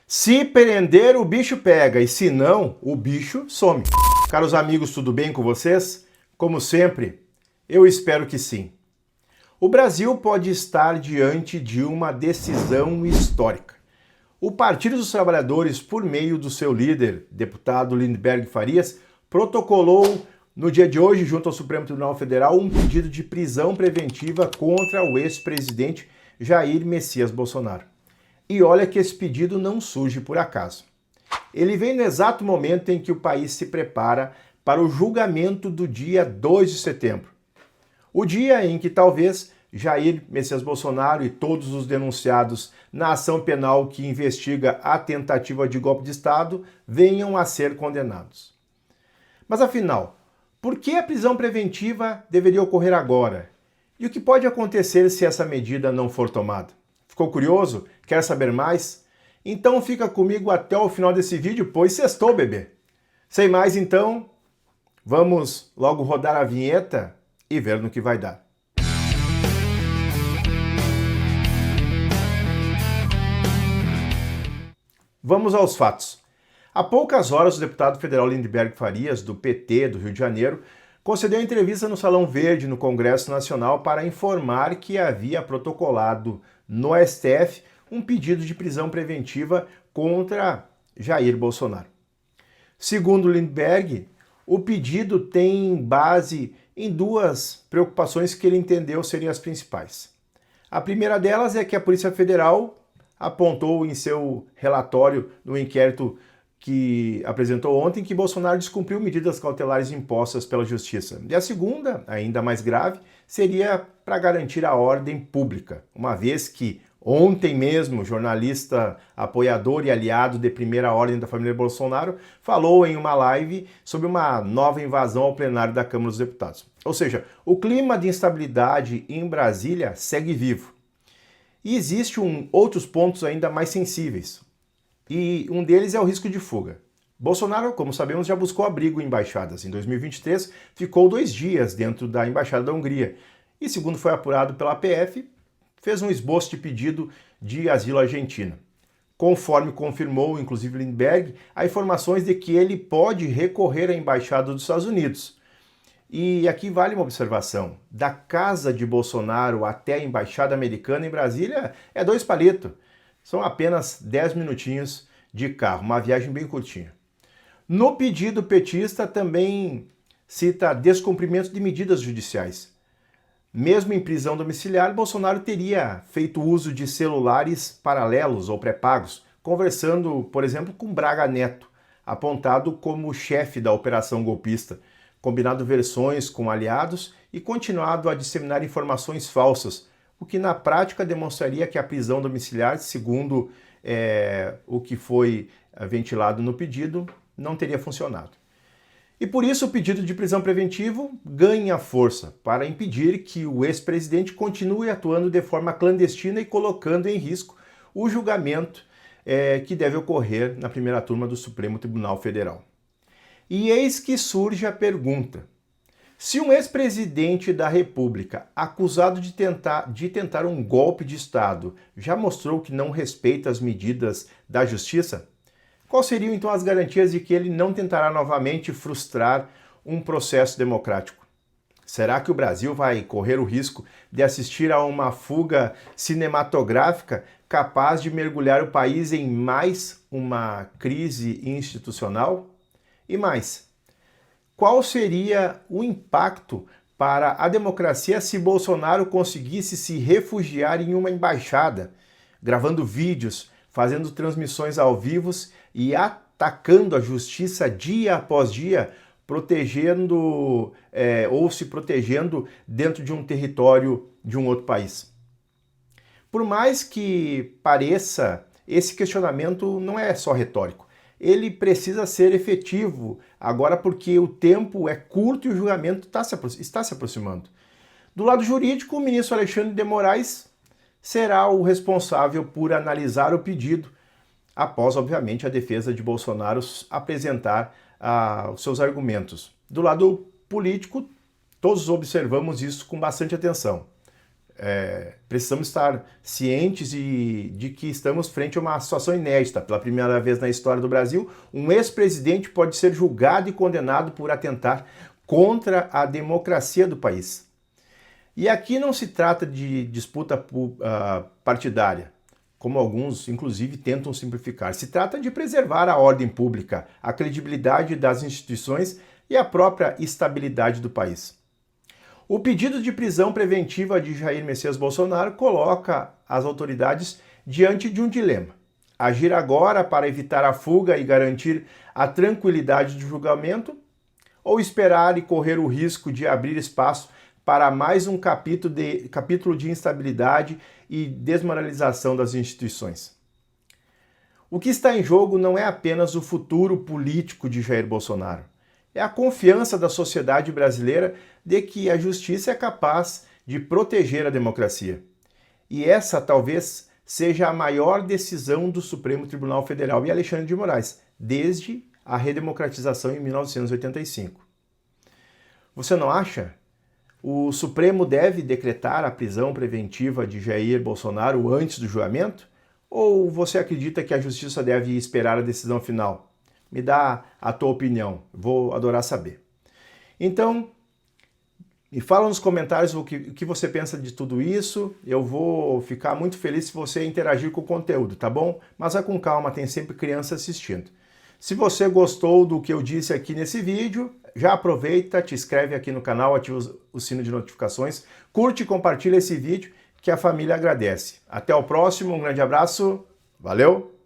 Se prender o bicho pega e se não, o bicho some. Caros amigos, tudo bem com vocês? Como sempre, eu espero que sim. O Brasil pode estar diante de uma decisão histórica. O Partido dos Trabalhadores, por meio do seu líder, deputado Lindbergh Farias, protocolou no dia de hoje, junto ao Supremo Tribunal Federal, um pedido de prisão preventiva contra o ex-presidente Jair Messias Bolsonaro. E olha que esse pedido não surge por acaso. Ele vem no exato momento em que o país se prepara para o julgamento do dia 2 de setembro. O dia em que talvez Jair Messias Bolsonaro e todos os denunciados na ação penal que investiga a tentativa de golpe de Estado venham a ser condenados. Mas afinal, por que a prisão preventiva deveria ocorrer agora? E o que pode acontecer se essa medida não for tomada? Ficou curioso? Quer saber mais? Então fica comigo até o final desse vídeo, pois sextou, bebê! Sem mais então, vamos logo rodar a vinheta e ver no que vai dar. Vamos aos fatos. Há poucas horas, o deputado federal Lindbergh Farias, do PT do Rio de Janeiro, concedeu entrevista no Salão Verde, no Congresso Nacional, para informar que havia protocolado no STF um pedido de prisão preventiva contra Jair Bolsonaro. Segundo Lindbergh, o pedido tem base em duas preocupações que ele entendeu seriam as principais. A primeira delas é que a Polícia Federal apontou em seu relatório no inquérito que apresentou ontem que Bolsonaro descumpriu medidas cautelares impostas pela Justiça. E a segunda, ainda mais grave, seria para garantir a ordem pública, uma vez que ontem mesmo o jornalista apoiador e aliado de primeira ordem da família Bolsonaro falou em uma live sobre uma nova invasão ao plenário da Câmara dos Deputados. Ou seja, o clima de instabilidade em Brasília segue vivo. E existem outros pontos ainda mais sensíveis. E um deles é o risco de fuga. Bolsonaro, como sabemos, já buscou abrigo em embaixadas. Em 2023, ficou 2 dias dentro da Embaixada da Hungria. E, segundo foi apurado pela PF, fez um esboço de pedido de asilo argentino. Conforme confirmou, inclusive, Lindbergh, há informações de que ele pode recorrer à Embaixada dos Estados Unidos. E aqui vale uma observação. Da casa de Bolsonaro até a Embaixada Americana em Brasília é 2 palitos. São apenas 10 minutinhos de carro, uma viagem bem curtinha. No pedido petista também cita descumprimento de medidas judiciais. Mesmo em prisão domiciliar, Bolsonaro teria feito uso de celulares paralelos ou pré-pagos, conversando, por exemplo, com Braga Neto, apontado como chefe da operação golpista, combinado versões com aliados e continuado a disseminar informações falsas, o que na prática demonstraria que a prisão domiciliar, segundo o que foi ventilado no pedido, não teria funcionado. E por isso o pedido de prisão preventivo ganha força para impedir que o ex-presidente continue atuando de forma clandestina e colocando em risco o julgamento que deve ocorrer na primeira turma do Supremo Tribunal Federal. E eis que surge a pergunta: se um ex-presidente da República, acusado de tentar um golpe de Estado, já mostrou que não respeita as medidas da Justiça, quais seriam então as garantias de que ele não tentará novamente frustrar um processo democrático? Será que o Brasil vai correr o risco de assistir a uma fuga cinematográfica capaz de mergulhar o país em mais uma crise institucional? E mais, qual seria o impacto para a democracia se Bolsonaro conseguisse se refugiar em uma embaixada, gravando vídeos, fazendo transmissões ao vivo e atacando a justiça dia após dia, protegendo ou se protegendo dentro de um território de um outro país? Por mais que pareça, esse questionamento não é só retórico. Ele precisa ser efetivo agora porque o tempo é curto e o julgamento está se aproximando. Do lado jurídico, o ministro Alexandre de Moraes será o responsável por analisar o pedido, após, obviamente, a defesa de Bolsonaro apresentar os seus argumentos. Do lado político, todos observamos isso com bastante atenção. precisamos estar cientes de que estamos frente a uma situação inédita. Pela primeira vez na história do Brasil, um ex-presidente pode ser julgado e condenado por atentar contra a democracia do país. E aqui não se trata de disputa partidária, como alguns, inclusive, tentam simplificar. Se trata de preservar a ordem pública, a credibilidade das instituições e a própria estabilidade do país. O pedido de prisão preventiva de Jair Messias Bolsonaro coloca as autoridades diante de um dilema: agir agora para evitar a fuga e garantir a tranquilidade do julgamento, ou esperar e correr o risco de abrir espaço para mais um capítulo de instabilidade e desmoralização das instituições. O que está em jogo não é apenas o futuro político de Jair Bolsonaro, é a confiança da sociedade brasileira de que a justiça é capaz de proteger a democracia. E essa talvez seja a maior decisão do Supremo Tribunal Federal e Alexandre de Moraes, desde a redemocratização em 1985. Você não acha? O Supremo deve decretar a prisão preventiva de Jair Bolsonaro antes do julgamento? Ou você acredita que a justiça deve esperar a decisão final? Me dá a tua opinião, vou adorar saber. Então, me fala nos comentários o que você pensa de tudo isso. Eu vou ficar muito feliz se você interagir com o conteúdo, tá bom? Mas vá com calma, tem sempre criança assistindo. Se você gostou do que eu disse aqui nesse vídeo, já aproveita, te inscreve aqui no canal, ativa o sino de notificações, curte e compartilha esse vídeo que a família agradece. Até o próximo, um grande abraço, valeu!